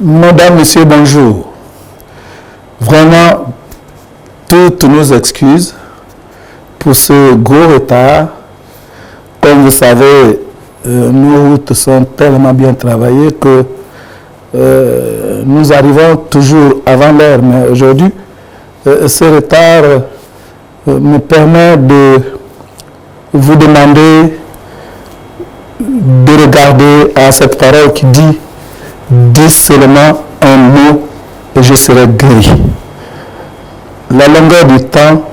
Madame, Monsieur, bonjour. Vraiment, toutes nos excuses pour ce gros retard. Comme vous savez, nos routes sont tellement bien travaillées que nous arrivons toujours avant l'heure. Mais aujourd'hui, ce retard me permet de vous demander de regarder à cette parole qui dit « Dis seulement un mot et je serai guéri ». La longueur du temps,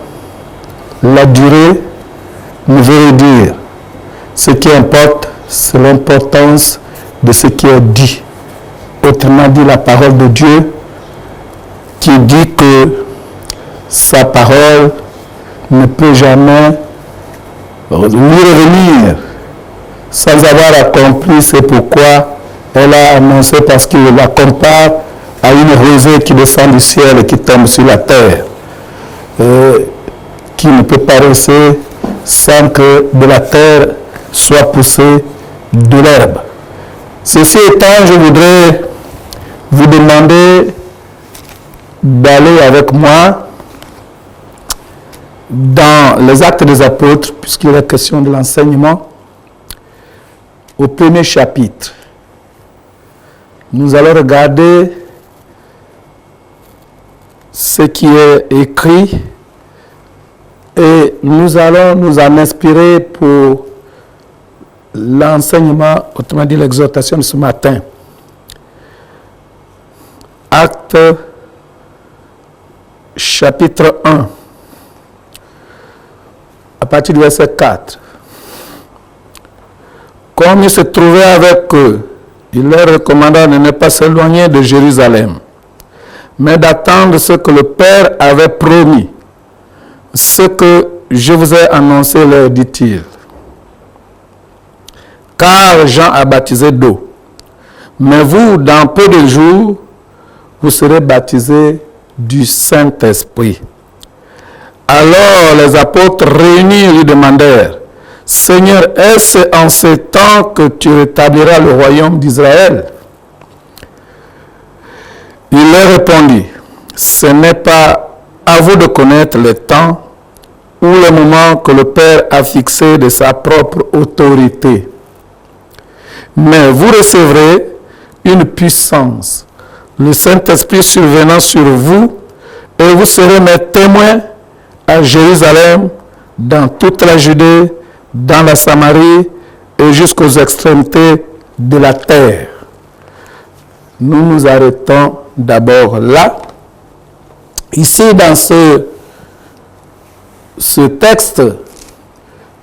la durée ne veut rien dire. Ce qui importe, c'est l'importance de ce qui est dit. Autrement dit, la parole de Dieu qui dit que sa parole ne peut jamais lui revenir sans avoir accompli. C'est pourquoi elle a annoncé, parce qu'il la compare à une rosée qui descend du ciel et qui tombe sur la terre, qui ne peut pas rester sans que de la terre soit poussée de l'herbe. Ceci étant, je voudrais vous demander d'aller avec moi dans les Actes des Apôtres, puisqu'il est question de l'enseignement, au premier chapitre. Nous allons regarder ce qui est écrit et nous allons nous en inspirer pour l'enseignement, autrement dit l'exhortation de ce matin. Acte chapitre 1, à partir du verset 4. Comme il se trouvait avec eux, il leur recommanda de ne pas s'éloigner de Jérusalem, mais d'attendre ce que le Père avait promis. Ce que je vous ai annoncé, leur dit-il. Car Jean a baptisé d'eau, mais vous, dans peu de jours, vous serez baptisés du Saint-Esprit. Alors les apôtres réunis lui demandèrent, Seigneur, est-ce en ce temps que tu rétabliras le royaume d'Israël? Il leur répondit, ce n'est pas à vous de connaître le temps ou le moment que le Père a fixé de sa propre autorité. Mais vous recevrez une puissance, le Saint-Esprit survenant sur vous, et vous serez mes témoins à Jérusalem, dans toute la Judée, dans la Samarie et jusqu'aux extrémités de la terre. Nous nous arrêtons d'abord là. Ici, dans ce texte,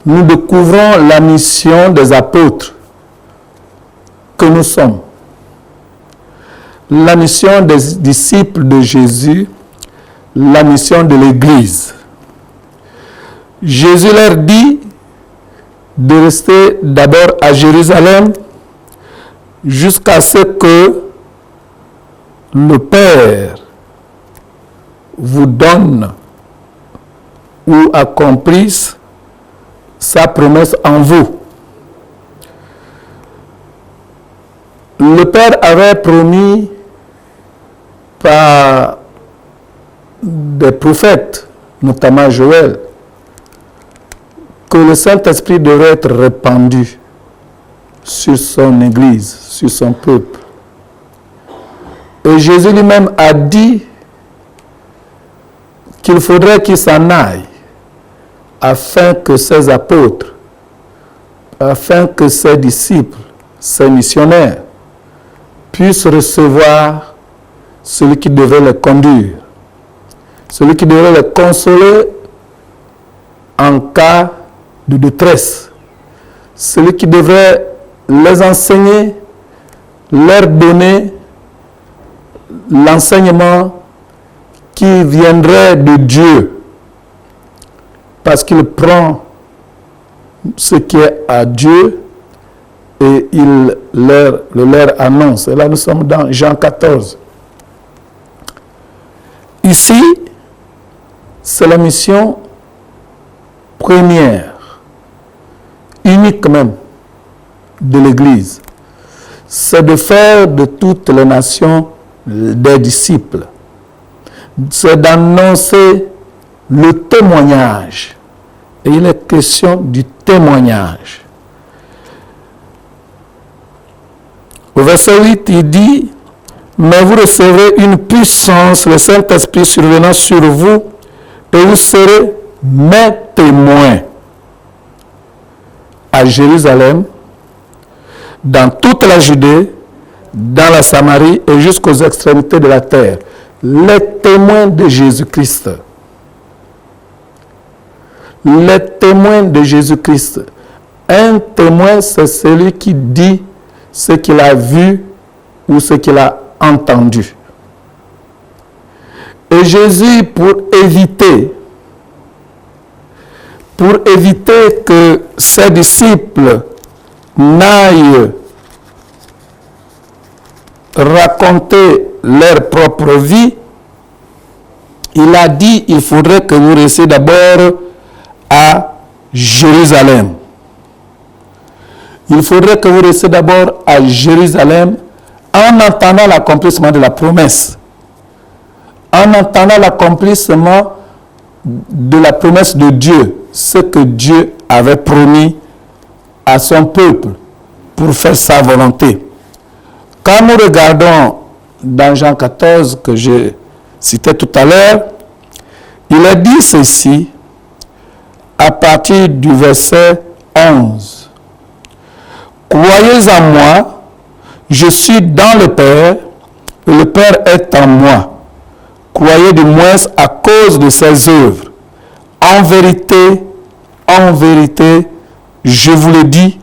nous découvrons la mission des apôtres que nous sommes. La mission des disciples de Jésus, la mission de l'Église. Jésus leur dit de rester d'abord à Jérusalem jusqu'à ce que le Père vous donne ou accomplisse sa promesse en vous. Le Père avait promis par des prophètes, notamment Joël, que le Saint-Esprit devait être répandu sur son Église, sur son peuple. Et Jésus lui-même a dit qu'il faudrait qu'il s'en aille afin que ses apôtres, afin que ses disciples, ses missionnaires puissent recevoir celui qui devait les conduire, celui qui devait les consoler en cas de détresse, celui qui devrait les enseigner, leur donner l'enseignement qui viendrait de Dieu, parce qu'il prend ce qui est à Dieu et il le leur annonce. Et là, nous sommes dans Jean 14. Ici, c'est la mission première, unique même, de l'Église. C'est de faire de toutes les nations des disciples. C'est d'annoncer le témoignage. Et il est question du témoignage. Au verset 8, il dit, « Mais vous recevrez une puissance, le Saint-Esprit survenant sur vous, et vous serez mes témoins à Jérusalem, dans toute la Judée, dans la Samarie et jusqu'aux extrémités de la terre. » Les témoins de Jésus-Christ. Les témoins de Jésus-Christ. Un témoin, c'est celui qui dit ce qu'il a vu ou ce qu'il a entendu. Et Jésus, pour éviter que ses disciples n'aillent raconter leur propre vie, il a dit il faudrait que vous restiez d'abord à Jérusalem. Il faudrait que vous restiez d'abord à Jérusalem en entendant l'accomplissement de la promesse. En entendant l'accomplissement de la promesse de Dieu, ce que Dieu avait promis à son peuple pour faire sa volonté. Quand nous regardons dans Jean 14, que je citais tout à l'heure, il est dit ceci à partir du verset 11. « Croyez en moi, je suis dans le Père, et le Père est en moi. Croyez du moins à cause de ses œuvres. En vérité, je vous le dis,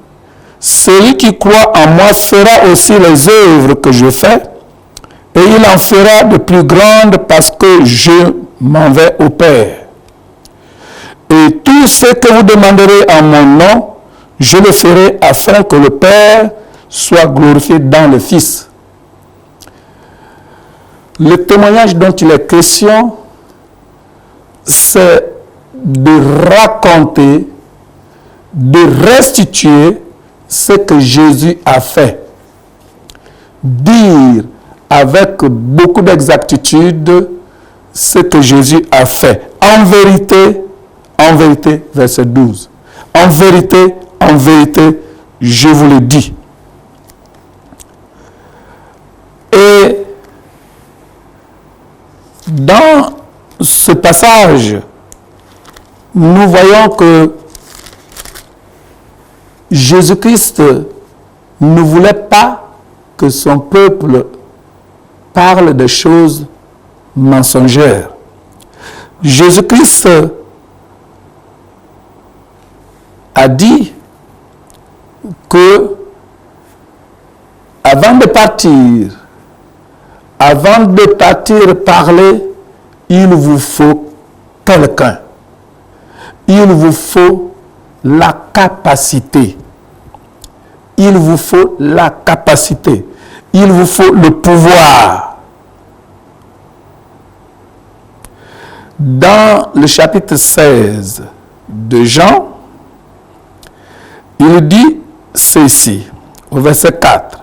celui qui croit en moi fera aussi les œuvres que je fais, et il en fera de plus grandes parce que je m'en vais au Père. Et tout ce que vous demanderez en mon nom, je le ferai afin que le Père soit glorifié dans le Fils. » Le témoignage dont il est question, c'est de raconter, de restituer ce que Jésus a fait. Dire avec beaucoup d'exactitude ce que Jésus a fait. En vérité, verset 12. En vérité, je vous le dis. Et dans ce passage, nous voyons que Jésus-Christ ne voulait pas que son peuple parle de choses mensongères. Jésus-Christ a dit que avant de partir parler, il vous faut quelqu'un. Il vous faut la capacité. Il vous faut la capacité. Il vous faut le pouvoir. Dans le chapitre 16 de Jean, il dit ceci, au verset 4.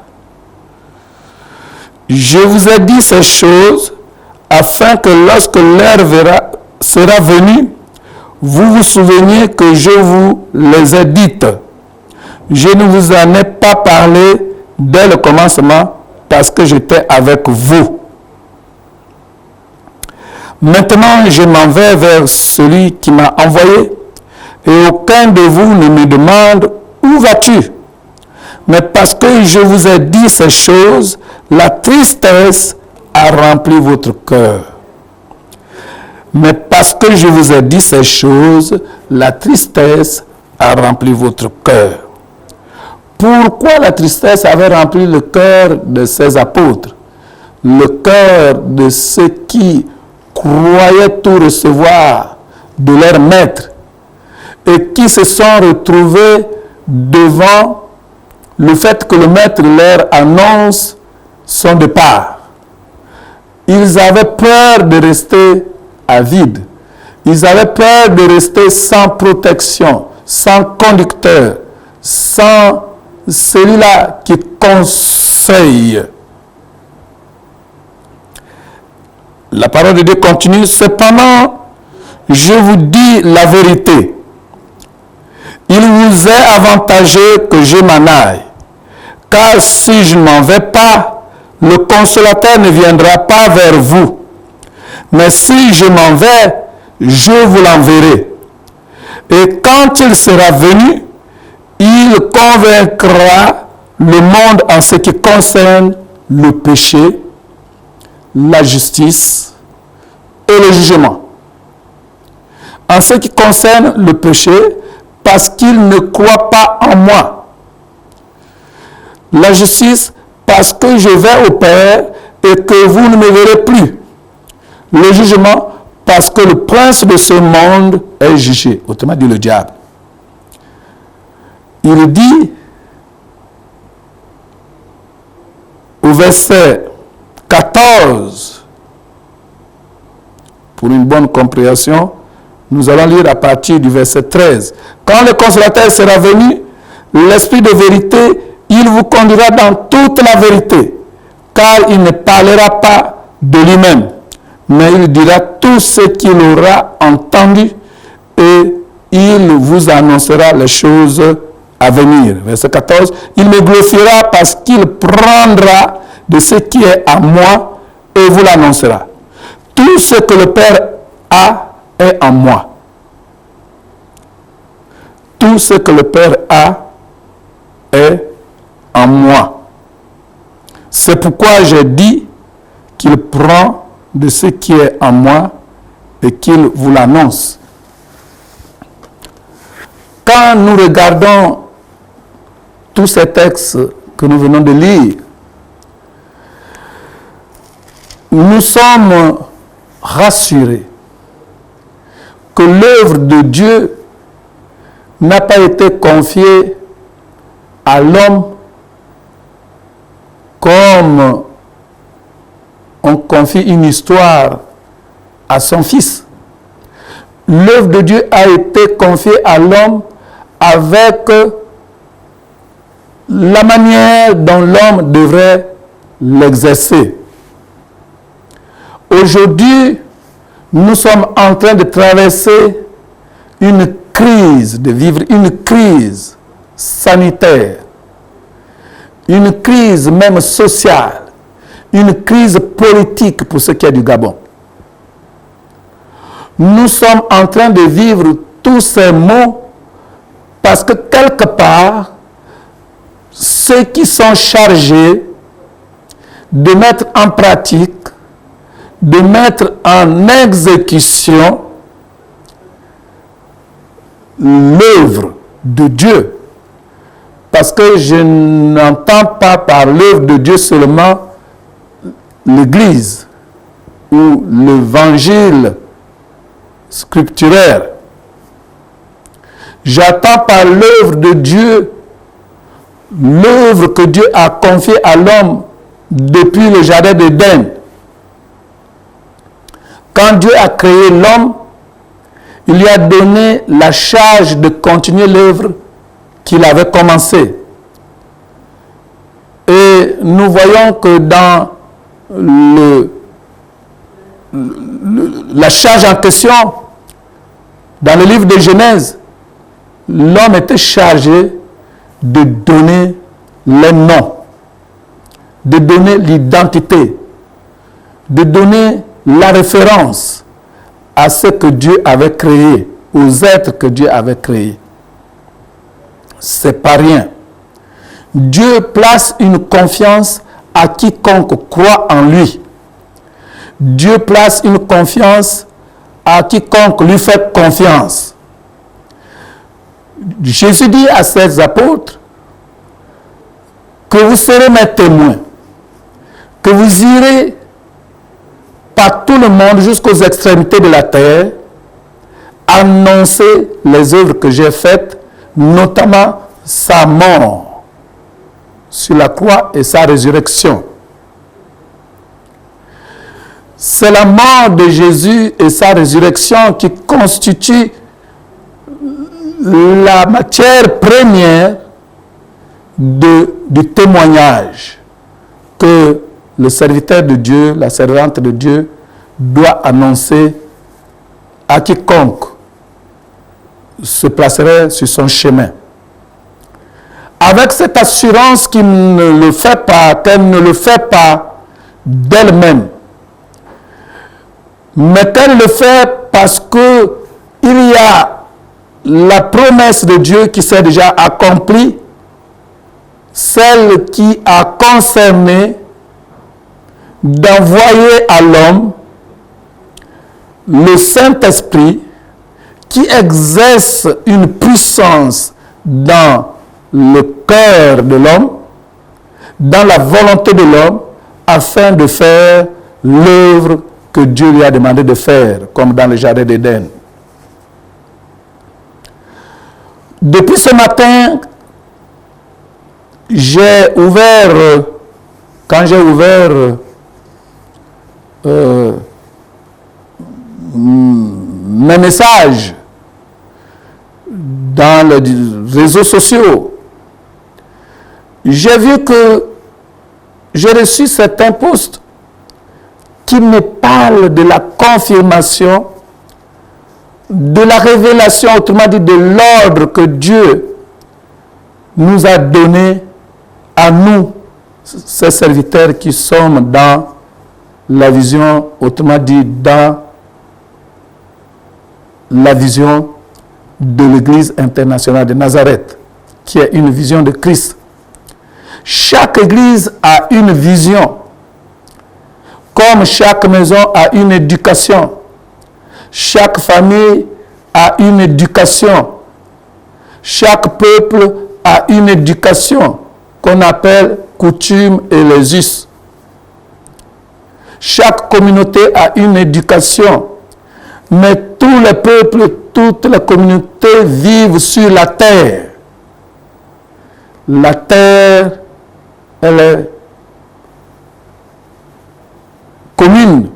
« Je vous ai dit ces choses afin que lorsque l'heure sera venue, vous vous souveniez que je vous les ai dites. Je ne vous en ai pas parlé dès le commencement parce que j'étais avec vous. Maintenant, je m'en vais vers celui qui m'a envoyé et aucun de vous ne me demande où vas-tu? Mais parce que je vous ai dit ces choses, la tristesse a rempli votre cœur. Mais parce que je vous ai dit ces choses, la tristesse a rempli votre cœur. » Pourquoi la tristesse avait rempli le cœur de ses apôtres? Le cœur de ceux qui croyaient tout recevoir de leur maître et qui se sont retrouvés devant le fait que le maître leur annonce son départ. Ils avaient peur de rester à vide. Ils avaient peur de rester sans protection, sans conducteur, sans celui-là qui conseille. La parole de Dieu continue. Cependant, je vous dis la vérité. Il vous est avantageux que je m'en aille. Car si je ne m'en vais pas, le consolateur ne viendra pas vers vous. Mais si je m'en vais, je vous l'enverrai. Et quand il sera venu, il convaincra le monde en ce qui concerne le péché, la justice et le jugement. En ce qui concerne le péché, parce qu'il ne croit pas en moi. La justice, parce que je vais au Père et que vous ne me verrez plus. Le jugement, parce que le prince de ce monde est jugé. Autrement dit, le diable. Il dit au verset 14, pour une bonne compréhension, nous allons lire à partir du verset 13. Quand le consolateur sera venu, l'Esprit de vérité, il vous conduira dans toute la vérité, car il ne parlera pas de lui-même, mais il dira tout ce qu'il aura entendu et il vous annoncera les choses à venir. Verset 14, il me glorifiera parce qu'il prendra de ce qui est à moi et vous l'annoncera. Tout ce que le Père a est en moi. Tout ce que le Père a est en moi. C'est pourquoi j'ai dit qu'il prend de ce qui est en moi et qu'il vous l'annonce. Quand nous regardons tous ces textes que nous venons de lire, nous sommes rassurés que l'œuvre de Dieu n'a pas été confiée à l'homme comme on confie une histoire à son fils. L'œuvre de Dieu a été confiée à l'homme avec la manière dont l'homme devrait l'exercer. Aujourd'hui, nous sommes en train de traverser une crise, de vivre une crise sanitaire, une crise même sociale, une crise politique pour ce qui est du Gabon. Nous sommes en train de vivre tous ces maux parce que quelque part, ceux qui sont chargés de mettre en pratique, de mettre en exécution l'œuvre de Dieu, parce que je n'entends pas par l'œuvre de Dieu seulement l'Église ou l'évangile scripturaire. J'attends par l'œuvre de Dieu, l'œuvre que Dieu a confiée à l'homme depuis le jardin d'Éden. Quand Dieu a créé l'homme, il lui a donné la charge de continuer l'œuvre qu'il avait commencée. Et nous voyons que dans la charge en question, dans le livre de Genèse, l'homme était chargé de donner les noms, de donner l'identité, de donner la référence à ce que Dieu avait créé, aux êtres que Dieu avait créés. C'est pas rien. Dieu place une confiance à quiconque croit en lui. Dieu place une confiance à quiconque lui fait confiance. Jésus dit à ses apôtres que vous serez mes témoins, que vous irez par tout le monde jusqu'aux extrémités de la terre, annoncer les œuvres que j'ai faites, notamment sa mort sur la croix et sa résurrection. C'est la mort de Jésus et sa résurrection qui constituent la matière première du témoignage que le serviteur de Dieu, la servante de Dieu, doit annoncer à quiconque se placerait sur son chemin. Avec cette assurance qu'il ne le fait pas, qu'elle ne le fait pas d'elle-même, mais qu'elle le fait parce que il y a la promesse de Dieu qui s'est déjà accomplie, celle qui a concerné d'envoyer à l'homme le Saint-Esprit qui exerce une puissance dans le cœur de l'homme, dans la volonté de l'homme, afin de faire l'œuvre que Dieu lui a demandé de faire, comme dans le jardin d'Éden. Depuis ce matin, quand j'ai ouvert mes messages dans les réseaux sociaux, j'ai vu que j'ai reçu certains posts qui me parlent de la confirmation, de la révélation, autrement dit de l'ordre que Dieu nous a donné à nous, ces serviteurs qui sommes dans la vision, autrement dit dans la vision de l'Église internationale de Nazareth, qui est une vision de Christ. Chaque église a une vision, comme chaque maison a une éducation, chaque famille a une éducation, chaque peuple a une éducation qu'on appelle coutume et les us. Chaque communauté a une éducation, mais tous les peuples, toutes les communautés vivent sur la terre. La terre, elle est commune.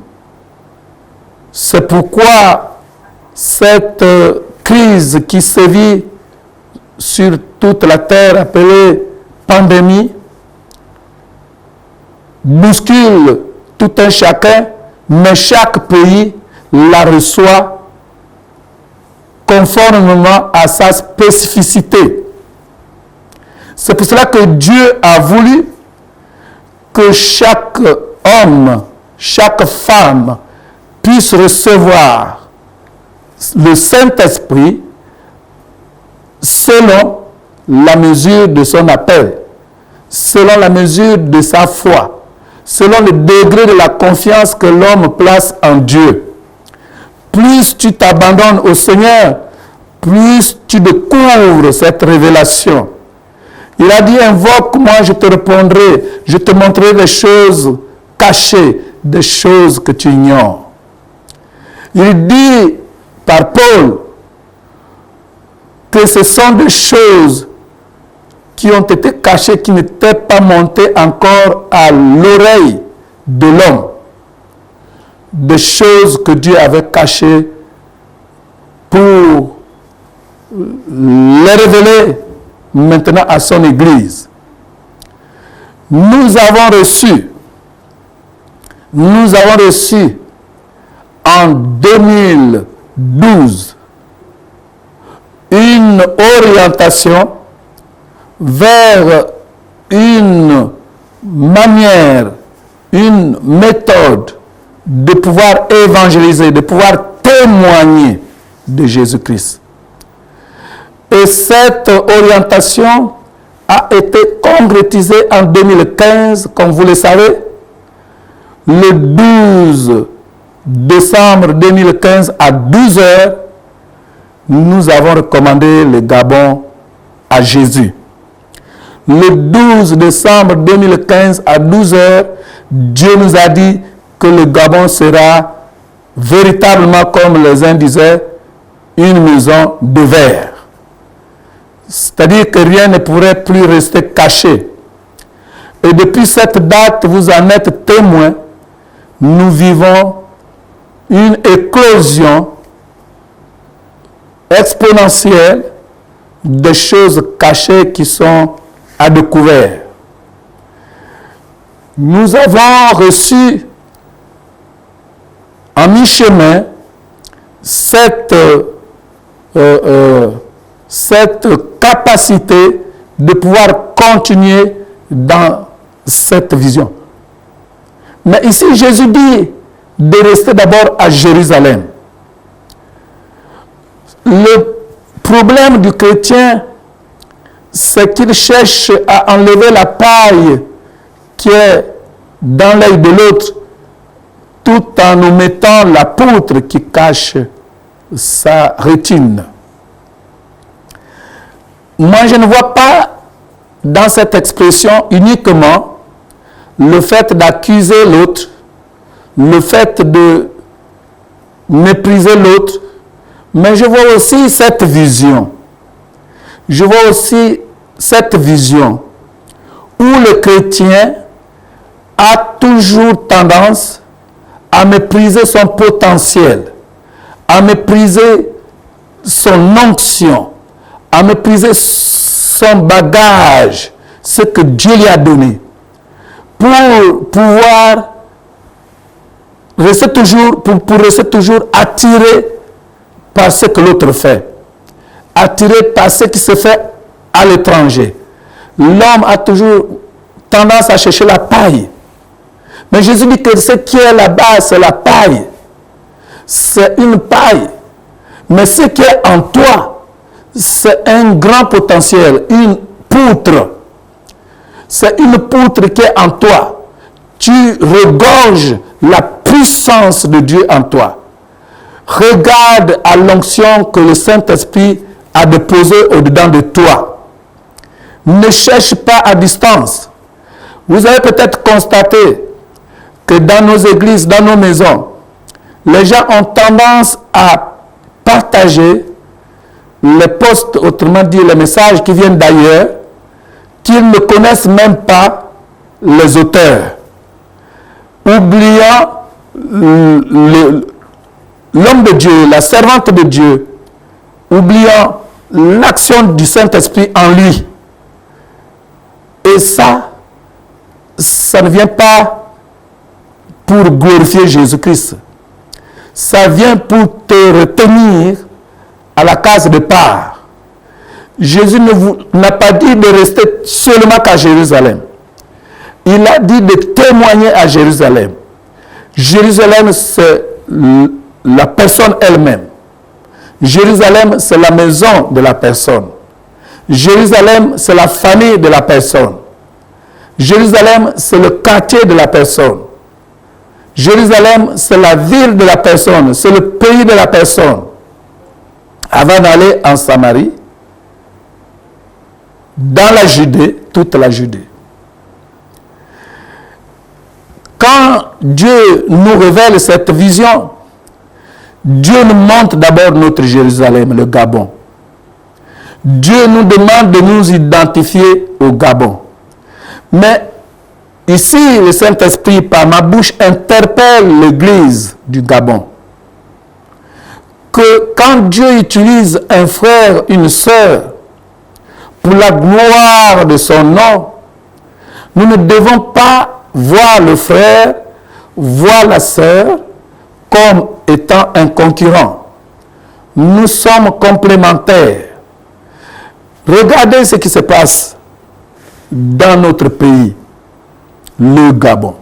C'est pourquoi cette crise qui sévit sur toute la terre, appelée pandémie, bouscule tout un chacun, mais chaque pays la reçoit conformément à sa spécificité. C'est pour cela que Dieu a voulu que chaque homme, chaque femme puisse recevoir le Saint-Esprit selon la mesure de son appel, selon la mesure de sa foi, selon le degré de la confiance que l'homme place en Dieu. Plus tu t'abandonnes au Seigneur, plus tu découvres cette révélation. Il a dit, invoque-moi, je te répondrai, je te montrerai des choses cachées, des choses que tu ignores. Il dit par Paul que ce sont des choses qui ont été cachées, qui n'étaient pas montées encore à l'oreille de l'homme. Des choses que Dieu avait cachées pour les révéler maintenant à son Église. Nous avons reçu en 2012 une orientation vers une manière, une méthode de pouvoir évangéliser, de pouvoir témoigner de Jésus-Christ. Et cette orientation a été concrétisée en 2015, comme vous le savez, le 12 décembre 2015 à 12 heures, nous avons recommandé le Gabon à Jésus. Le 12 décembre 2015 à 12 heures, Dieu nous a dit que le Gabon sera véritablement, comme les uns disaient, une maison de verre. C'est-à-dire que rien ne pourrait plus rester caché. Et depuis cette date, vous en êtes témoins, nous vivons une éclosion exponentielle des choses cachées qui sont à découvert. Nous avons reçu en mi-chemin, cette capacité de pouvoir continuer dans cette vision. Mais ici, Jésus dit de rester d'abord à Jérusalem. Le problème du chrétien, c'est qu'il cherche à enlever la paille qui est dans l'œil de l'autre, tout en omettant la poutre qui cache sa rétine. Moi, je ne vois pas dans cette expression uniquement le fait d'accuser l'autre, le fait de mépriser l'autre, mais je vois aussi cette vision. Je vois aussi cette vision où le chrétien a toujours tendance à mépriser son potentiel, à mépriser son onction, à mépriser son bagage, ce que Dieu lui a donné, pour pouvoir rester toujours, pour rester toujours attiré par ce que l'autre fait, attiré par ce qui se fait à l'étranger. L'homme a toujours tendance à chercher la paille. Mais Jésus dit que ce qui est là-bas, c'est la paille. C'est une paille. Mais ce qui est en toi, c'est un grand potentiel, une poutre. C'est une poutre qui est en toi. Tu regorges la puissance de Dieu en toi. Regarde à l'onction que le Saint-Esprit a déposée au-dedans de toi. Ne cherche pas à distance. Vous avez peut-être constaté que dans nos églises, dans nos maisons, les gens ont tendance à partager les posts, autrement dit les messages qui viennent d'ailleurs, qu'ils ne connaissent même pas les auteurs, oubliant l'homme de Dieu, la servante de Dieu, oubliant l'action du Saint-Esprit en lui. Et ça ne vient pas pour glorifier Jésus-Christ. Ça vient pour te retenir à la case de part. Jésus n'a pas dit de rester seulement qu'à Jérusalem. Il a dit de témoigner à Jérusalem. Jérusalem, c'est la personne elle-même. Jérusalem, c'est la maison de la personne. Jérusalem, c'est la famille de la personne. Jérusalem, c'est le quartier de la personne. Jérusalem, c'est la ville de la personne, c'est le pays de la personne. Avant d'aller en Samarie, dans la Judée, toute la Judée. Quand Dieu nous révèle cette vision, Dieu nous montre d'abord notre Jérusalem, le Gabon. Dieu nous demande de nous identifier au Gabon. Mais ici, le Saint-Esprit, par ma bouche, interpelle l'Église du Gabon. Que quand Dieu utilise un frère, une sœur, pour la gloire de son nom, nous ne devons pas voir le frère, voir la sœur comme étant un concurrent. Nous sommes complémentaires. Regardez ce qui se passe dans notre pays, le Gabon.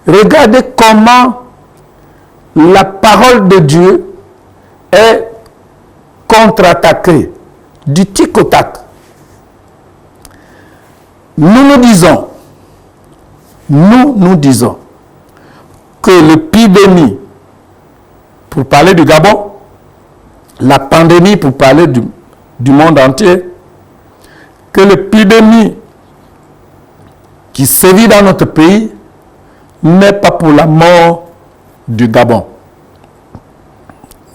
Regardez comment la parole de Dieu est contre-attaquée du tic au tac. Nous disons que l'épidémie, pour parler du Gabon, la pandémie, pour parler du monde entier, que l'épidémie qui sévit dans notre pays n'est pas pour la mort du Gabon,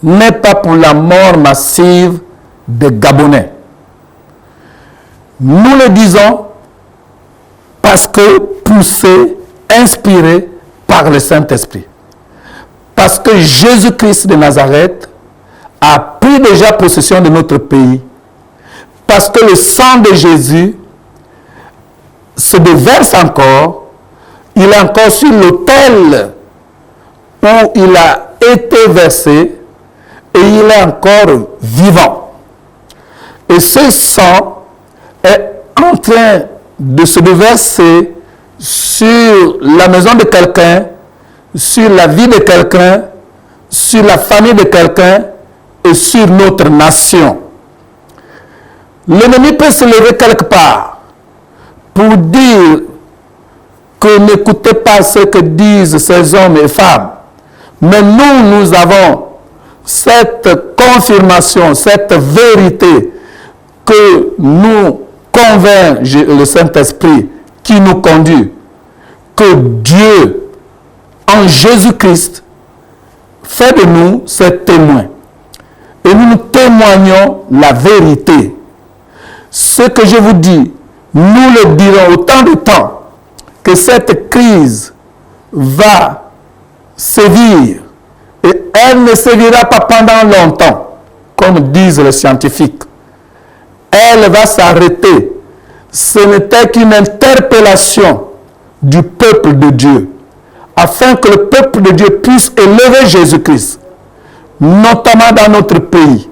n'est pas pour la mort massive des Gabonais. Nous le disons parce que poussés, inspirés par le Saint-Esprit. Parce que Jésus-Christ de Nazareth a pris déjà possession de notre pays. Parce que le sang de Jésus se déverse encore. Il est encore sur l'autel où il a été versé et il est encore vivant. Et ce sang est en train de se déverser sur la maison de quelqu'un, sur la vie de quelqu'un, sur la famille de quelqu'un et sur notre nation. L'ennemi peut se lever quelque part pour dire que n'écoutez pas ce que disent ces hommes et femmes. Mais nous avons cette confirmation, cette vérité que nous convainc le Saint-Esprit qui nous conduit, que Dieu, en Jésus-Christ, fait de nous ses témoins. Et nous nous témoignons la vérité. Ce que je vous dis, nous le dirons autant de temps que cette crise va sévir. Et elle ne sévira pas pendant longtemps, comme disent les scientifiques. Elle va s'arrêter. Ce n'était qu'une interpellation du peuple de Dieu, afin que le peuple de Dieu puisse élever Jésus-Christ, notamment dans notre pays,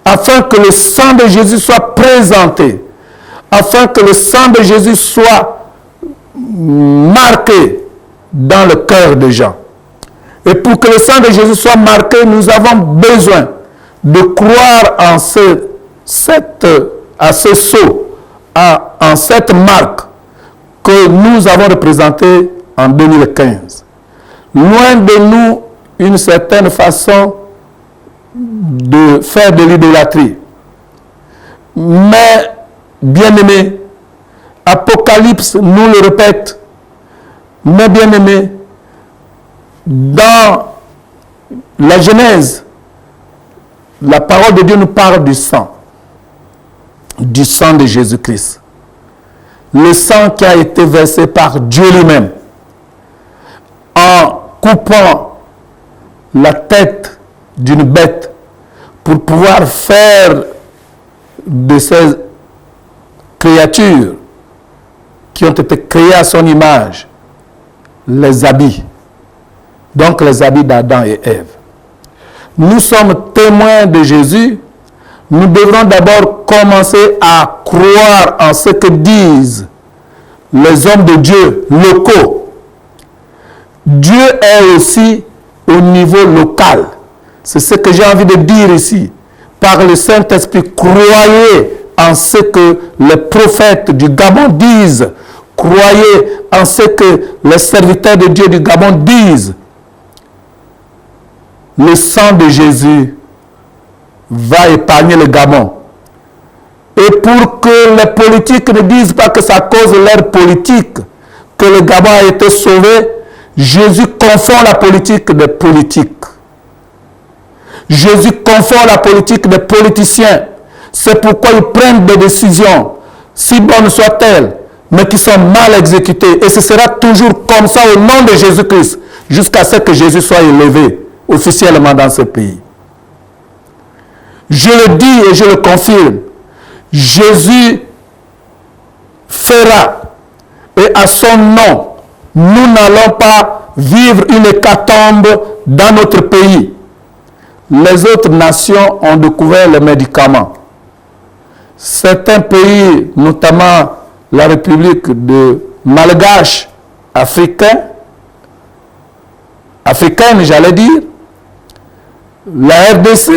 afin que le sang de Jésus soit présenté, afin que le sang de Jésus soit marqué dans le cœur des gens. Et pour que le sang de Jésus soit marqué, nous avons besoin de croire en à ce sceau, en cette marque que nous avons représentée en 2015. Loin de nous une certaine façon de faire de l'idolâtrie. Mais, bien-aimés, Apocalypse nous le répète, mais bien-aimés, dans la Genèse, la parole de Dieu nous parle du sang de Jésus-Christ. Le sang qui a été versé par Dieu lui-même en coupant la tête d'une bête pour pouvoir faire de ces créatures qui ont été créées à son image les habits. Donc les habits d'Adam et Ève. Nous sommes témoins de Jésus. Nous devrons d'abord commencer à croire en ce que disent les hommes de Dieu locaux. Dieu est aussi au niveau local. C'est ce que j'ai envie de dire ici. Par le Saint-Esprit, croyez en ce que les prophètes du Gabon disent. Croyez en ce que les serviteurs de Dieu du Gabon disent. Le sang de Jésus va épargner le Gabon. Et pour que les politiques ne disent pas que c'est à cause de leur politique que le Gabon a été sauvé, Jésus confond la politique des politiques. Jésus confond la politique des politiciens. C'est pourquoi ils prennent des décisions, si bonnes soient-elles, mais qui sont mal exécutées. Et ce sera toujours comme ça au nom de Jésus-Christ, jusqu'à ce que Jésus soit élevé officiellement dans ce pays. Je le dis et je le confirme. Jésus fera, et à son nom, nous n'allons pas vivre une hécatombe dans notre pays. Les autres nations ont découvert les médicaments. Certains pays, notamment la République de Malgache africaine, j'allais dire, la RDC,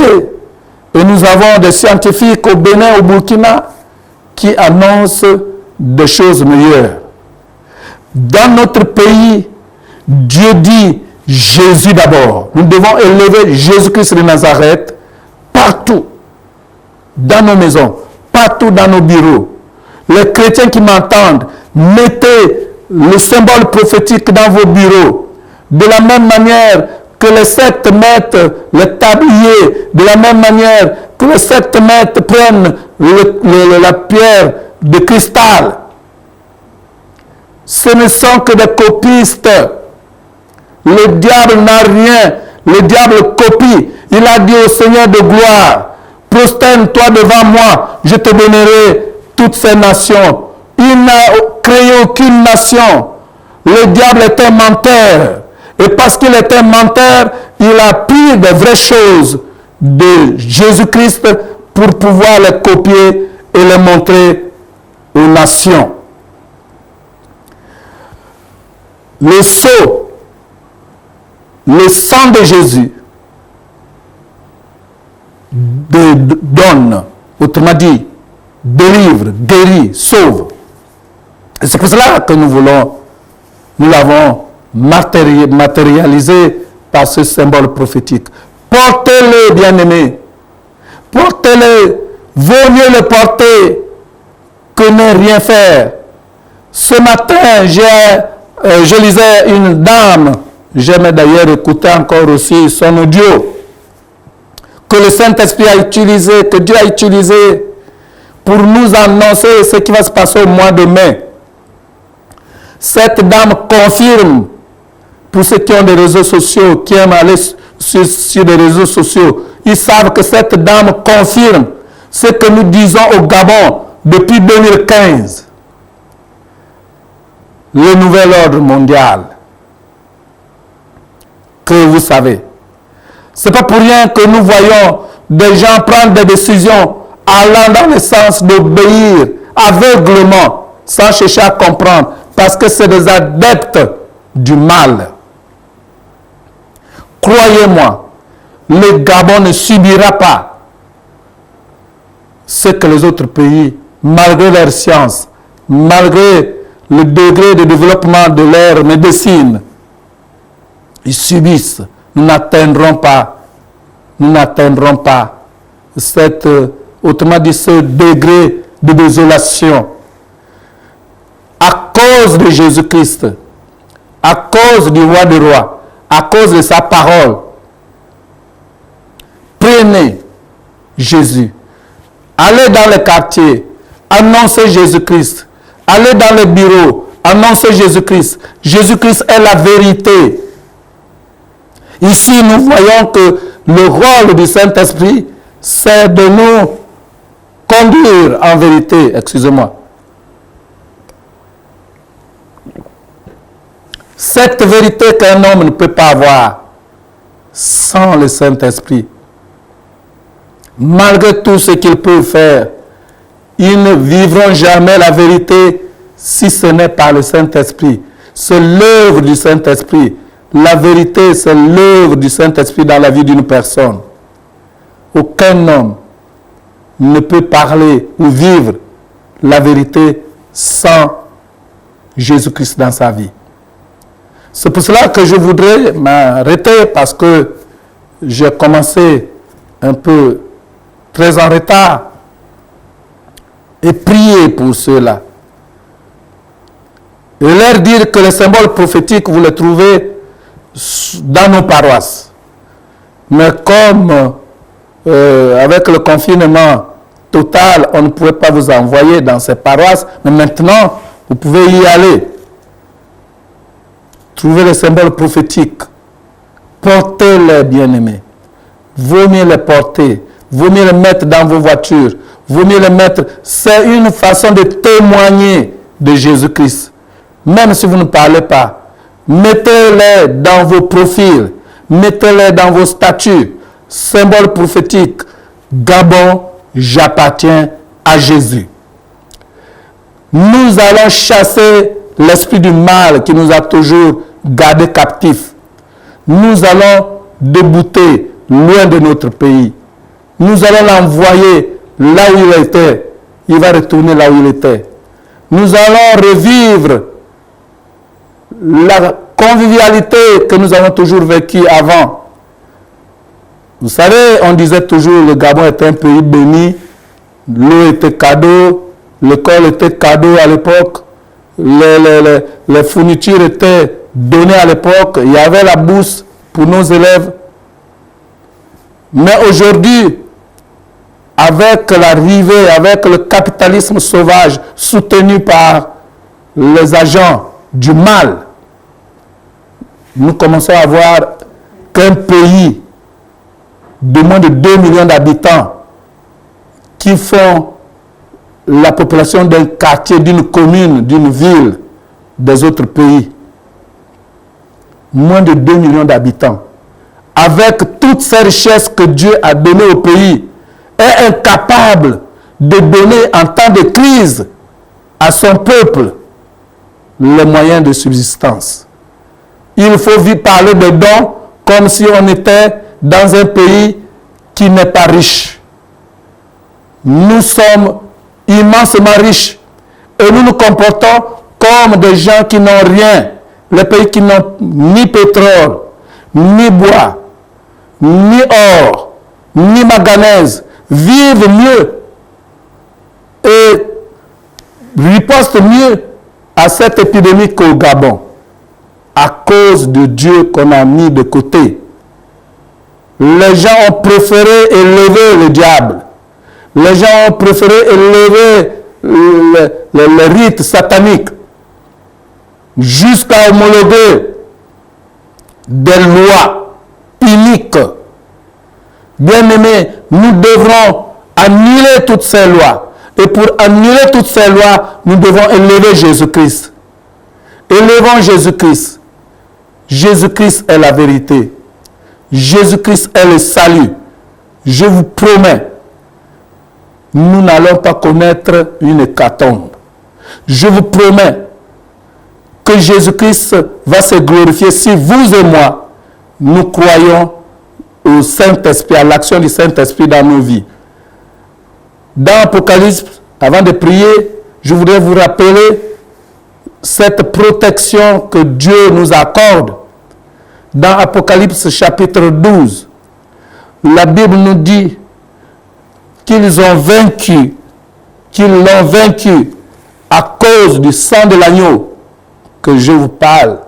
et nous avons des scientifiques au Bénin, au Burkina, qui annoncent des choses meilleures. Dans notre pays, Dieu dit Jésus d'abord. Nous devons élever Jésus-Christ de Nazareth partout, dans nos maisons, partout dans nos bureaux. Les chrétiens qui m'entendent, mettez le symbole prophétique dans vos bureaux. De la même manière que les sectes mettent le tablier, de la même manière que les sectes prennent la pierre de cristal. Ce ne sont que des copistes. Le diable n'a rien. Le diable copie. Il a dit au Seigneur de gloire, prosterne-toi devant moi, je te donnerai toutes ces nations. Il n'a créé aucune nation. Le diable est un menteur. Et parce qu'il était menteur, il a pris des vraies choses de Jésus-Christ pour pouvoir les copier et les montrer aux nations. Le sceau, le sang de Jésus donne, autrement dit, délivre, guérit, sauve. Et c'est pour cela que nous l'avons matérialisé par ce symbole prophétique. Portez-le, bien-aimés. Portez-le. Vaut mieux le porter que ne rien faire. Ce matin, je lisais une dame, j'aimais d'ailleurs écouter encore aussi son audio, que le Saint-Esprit a utilisé, que Dieu a utilisé pour nous annoncer ce qui va se passer au mois de mai. Cette dame confirme, pour ceux qui ont des réseaux sociaux, qui aiment aller sur les réseaux sociaux, ils savent que cette dame confirme ce que nous disons au Gabon depuis 2015. Le nouvel ordre mondial, que vous savez. Ce n'est pas pour rien que nous voyons des gens prendre des décisions allant dans le sens d'obéir aveuglement, sans chercher à comprendre, parce que c'est des adeptes du mal. Croyez-moi, le Gabon ne subira pas ce que les autres pays, malgré leur science, malgré le degré de développement de leur médecine, ils subissent. Nous n'atteindrons pas autrement dit, ce degré de désolation. À cause de Jésus-Christ, à cause du roi des rois, à cause de sa parole, prenez Jésus. Allez dans les quartiers, annoncez Jésus-Christ. Allez dans les bureaux, annoncez Jésus-Christ. Jésus-Christ est la vérité. Ici, nous voyons que le rôle du Saint-Esprit, c'est de nous conduire en vérité. Excusez-moi. Cette vérité qu'un homme ne peut pas avoir sans le Saint-Esprit. Malgré tout ce qu'il peut faire, ils ne vivront jamais la vérité si ce n'est par le Saint-Esprit. C'est l'œuvre du Saint-Esprit. La vérité, c'est l'œuvre du Saint-Esprit dans la vie d'une personne. Aucun homme ne peut parler ou vivre la vérité sans Jésus-Christ dans sa vie. C'est pour cela que je voudrais m'arrêter, parce que j'ai commencé un peu très en retard, et prier pour ceux-là. Et leur dire que les symboles prophétiques, vous les trouvez dans nos paroisses. Mais comme avec le confinement total, on ne pouvait pas vous envoyer dans ces paroisses, mais maintenant, vous pouvez y aller. Trouvez les symboles prophétiques. Portez-les, bien-aimés. Vaut mieux les porter. Vaut mieux les mettre dans vos voitures. Vaut mieux les mettre. C'est une façon de témoigner de Jésus-Christ. Même si vous ne parlez pas, mettez-les dans vos profils. Mettez-les dans vos statuts. Symbole prophétique. Gabon, j'appartiens à Jésus. Nous allons chasser l'esprit du mal qui nous a toujours gardés captifs. Nous allons débouter loin de notre pays. Nous allons l'envoyer là où il était. Il va retourner là où il était. Nous allons revivre la convivialité que nous avons toujours vécue avant. Vous savez, on disait toujours que le Gabon était un pays béni. L'eau était cadeau. L'école était cadeau à l'époque. Les fournitures étaient données à l'époque. Il y avait la bourse pour nos élèves. Mais aujourd'hui, avec l'arrivée, avec le capitalisme sauvage soutenu par les agents du mal, nous commençons à voir qu'un pays de moins de 2 millions d'habitants qui font la population d'un quartier, d'une commune, d'une ville, des autres pays. moins de 2 millions d'habitants, avec toutes ces richesses que Dieu a données au pays, est incapable de donner en temps de crise à son peuple les moyens de subsistance. Il faut parler de dons comme si on était dans un pays qui n'est pas riche. Nous sommes immensément riches et nous nous comportons comme des gens qui n'ont rien. Les pays qui n'ont ni pétrole, ni bois, ni or, ni manganèse, vivent mieux et ripostent mieux à cette épidémie qu'au Gabon, à cause de Dieu qu'on a mis de côté. Les gens ont préféré élever le diable. Les gens ont préféré élever les rites sataniques jusqu'à homologuer des lois iniques. Bien-aimés, nous devrons annuler toutes ces lois. Et pour annuler toutes ces lois, nous devons élever Jésus-Christ. Élevons Jésus-Christ. Jésus-Christ est la vérité. Jésus-Christ est le salut. Je vous promets, nous n'allons pas connaître une hécatombe. Je vous promets que Jésus-Christ va se glorifier si vous et moi, nous croyons au Saint-Esprit, à l'action du Saint-Esprit dans nos vies. Dans Apocalypse, avant de prier, je voudrais vous rappeler cette protection que Dieu nous accorde. Dans Apocalypse chapitre 12, la Bible nous dit qu'ils ont vaincu, qu'ils l'ont vaincu à cause du sang de l'agneau que je vous parle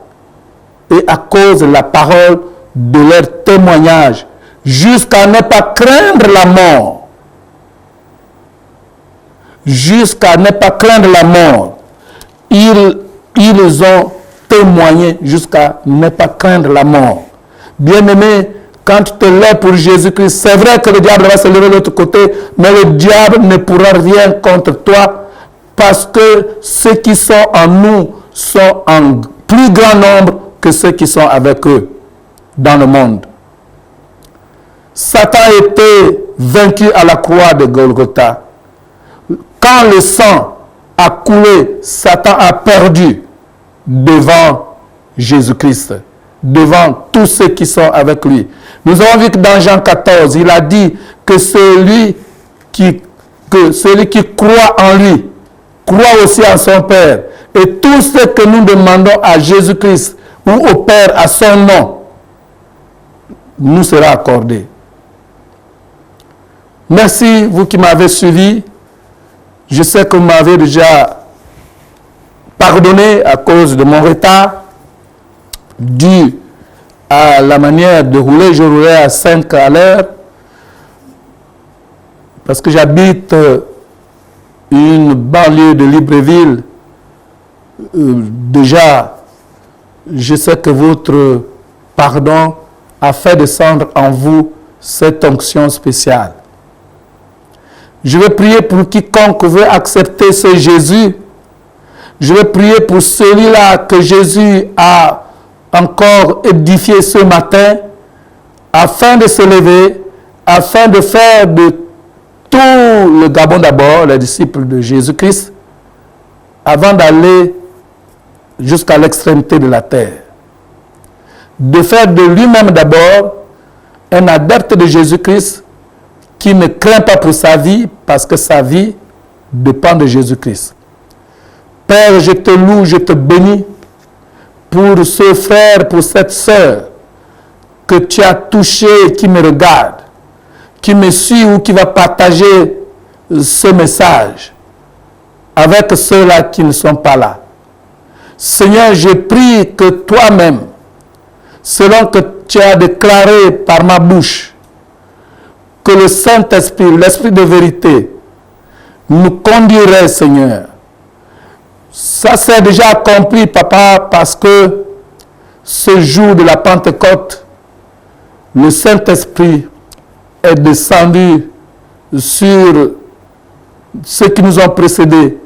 et à cause de la parole de leur témoignage, jusqu'à ne pas craindre la mort. Jusqu'à ne pas craindre la mort. Ils ont témoigné jusqu'à ne pas craindre la mort. Bien-aimé, quand tu te lèves pour Jésus-Christ, c'est vrai que le diable va se lever de l'autre côté, mais le diable ne pourra rien contre toi parce que ceux qui sont en nous sont en plus grand nombre que ceux qui sont avec eux dans le monde. Satan a été vaincu à la croix de Golgotha. Quand le sang a coulé, Satan a perdu devant Jésus-Christ, devant tous ceux qui sont avec lui. Nous avons vu que dans Jean 14, il a dit que celui qui croit en lui, croit aussi en son Père. Et tout ce que nous demandons à Jésus-Christ ou au Père à son nom, nous sera accordé. Merci, vous qui m'avez suivi. Je sais que vous m'avez déjà pardonné à cause de mon retard, dû à la manière de rouler. Je roulais à 5 à l'heure, parce que j'habite une banlieue de Libreville. Déjà, je sais que votre pardon a fait descendre en vous cette onction spéciale. Je vais prier pour quiconque veut accepter ce Jésus. Je vais prier pour celui-là que Jésus a encore édifié ce matin, afin de se lever, afin de faire de tout le Gabon d'abord, les disciples de Jésus-Christ, avant d'aller jusqu'à l'extrémité de la terre. De faire de lui-même d'abord un adepte de Jésus-Christ qui ne craint pas pour sa vie parce que sa vie dépend de Jésus-Christ. Père, je te loue, je te bénis pour ce frère, pour cette sœur que tu as touché, qui me regarde, qui me suit ou qui va partager ce message avec ceux-là qui ne sont pas là. Seigneur, je prie que toi-même, selon que tu as déclaré par ma bouche, que le Saint-Esprit, l'Esprit de vérité, nous conduirait, Seigneur. Ça s'est déjà accompli, Papa, parce que ce jour de la Pentecôte, le Saint-Esprit est descendu sur ceux qui nous ont précédés,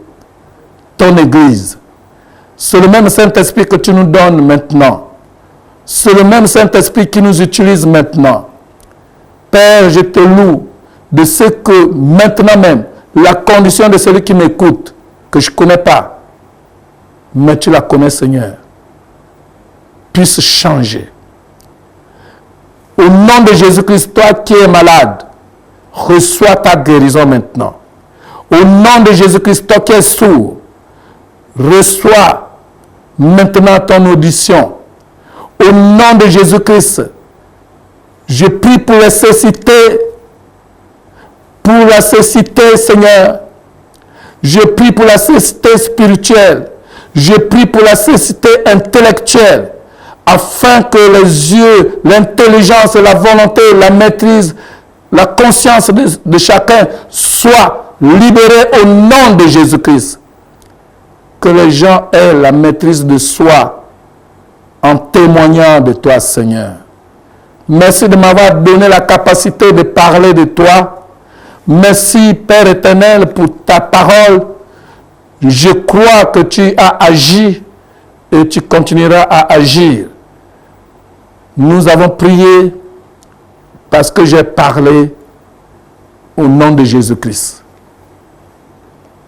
ton Église. C'est le même Saint-Esprit que tu nous donnes maintenant. C'est le même Saint-Esprit qui nous utilise maintenant. Père, je te loue de ce que maintenant même, la condition de celui qui m'écoute, que je ne connais pas, mais tu la connais, Seigneur, puisse changer. Au nom de Jésus-Christ, toi qui es malade, reçois ta guérison maintenant. Au nom de Jésus-Christ, toi qui es sourd, reçois maintenant ton audition. Au nom de Jésus-Christ, je prie pour la cécité, Seigneur. Je prie pour la cécité spirituelle. Je prie pour la cécité intellectuelle, afin que les yeux, l'intelligence, la volonté, la maîtrise, la conscience de chacun soient libérés au nom de Jésus-Christ. Que les gens aient la maîtrise de soi en témoignant de toi, Seigneur. Merci de m'avoir donné la capacité de parler de toi. Merci, Père éternel, pour ta parole. Je crois que tu as agi et tu continueras à agir. Nous avons prié parce que j'ai parlé au nom de Jésus-Christ.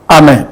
Amen.